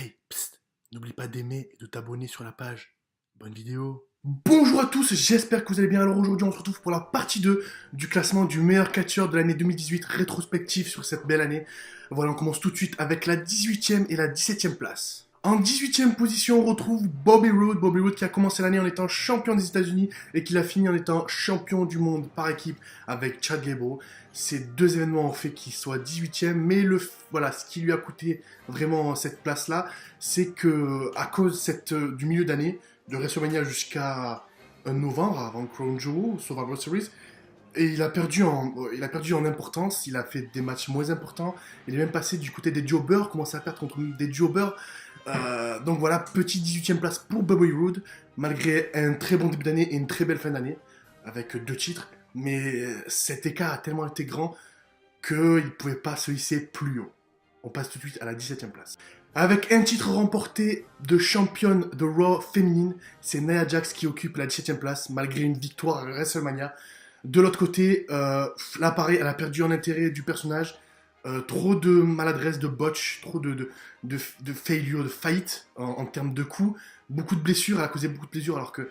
Hey, psst, n'oublie pas d'aimer et de t'abonner sur la page. Bonne vidéo. Bonjour à tous, j'espère que vous allez bien. Alors aujourd'hui, on se retrouve pour la partie 2 du classement du meilleur catcheur de l'année 2018, rétrospective sur cette belle année. Voilà, on commence tout de suite avec la 18e et la 17e place. En 18e position, on retrouve Bobby Roode. Bobby Roode qui a commencé l'année en étant champion des États-Unis et qui l'a fini en étant champion du monde par équipe avec Chad Gable. Ces deux événements ont fait qu'il soit 18e, mais voilà, ce qui lui a coûté vraiment cette place-là, c'est que à cause du milieu d'année, de WrestleMania jusqu'à novembre, avant Crown Jewel, Survivor Series, et il a perdu en importance, il a fait des matchs moins importants, il est même passé du côté des jobbers, commencé à perdre contre des jobbers. Donc voilà, petite 18e place pour Bobby Roode, malgré un très bon début d'année et une très belle fin d'année, avec 2 titres. Mais cet écart a tellement été grand qu'il ne pouvait pas se hisser plus haut. On passe tout de suite à la 17e place. Avec un titre remporté de championne de Raw féminine, c'est Nia Jax qui occupe la 17e place, malgré une victoire à WrestleMania. De l'autre côté, là pareil, elle a perdu en intérêt du personnage. Trop de maladresse, de botch, trop de failure, de faillite en termes de coups. Beaucoup de blessures, elle a causé beaucoup de blessures alors que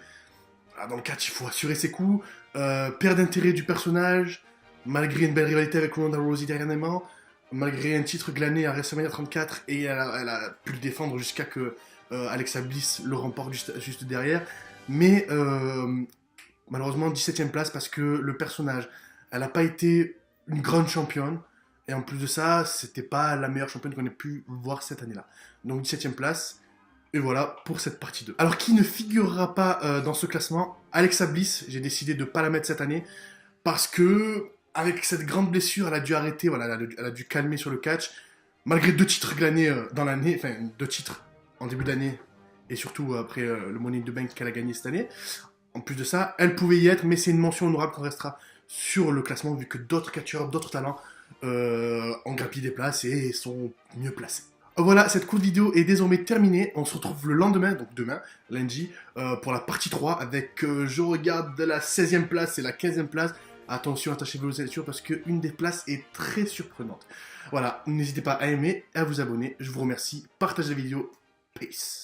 dans le catch, il faut assurer ses coups. Perte d'intérêt du personnage, malgré une belle rivalité avec Ronda Rousey dernièrement, malgré un titre glané à WrestleMania 34, et elle a pu le défendre jusqu'à que Alexa Bliss le remporte juste derrière. Mais malheureusement, 17e place parce que le personnage, elle n'a pas été une grande championne. Et en plus de ça, c'était pas la meilleure championne qu'on ait pu voir cette année-là. Donc 17e place. Et voilà pour cette partie 2. Alors qui ne figurera pas dans ce classement? Alexa Bliss, j'ai décidé de ne pas la mettre cette année parce que avec cette grande blessure, elle a dû arrêter, voilà, elle a dû calmer sur le catch. Malgré 2 titres glanés dans l'année, enfin 2 titres en début d'année et surtout après le Money in the Bank qu'elle a gagné cette année. En plus de ça, elle pouvait y être, mais c'est une mention honorable qu'on restera sur le classement vu que d'autres catcheurs, d'autres talents ont grappillé des places et sont mieux placés. Voilà, cette courte vidéo est désormais terminée. On se retrouve le lendemain, donc demain, lundi, pour la partie 3 avec, je regarde, de la 16e place et la 15e place. Attention, attachez-vous aux ceintures parce qu'une des places est très surprenante. Voilà, n'hésitez pas à aimer et à vous abonner. Je vous remercie. Partagez la vidéo. Peace.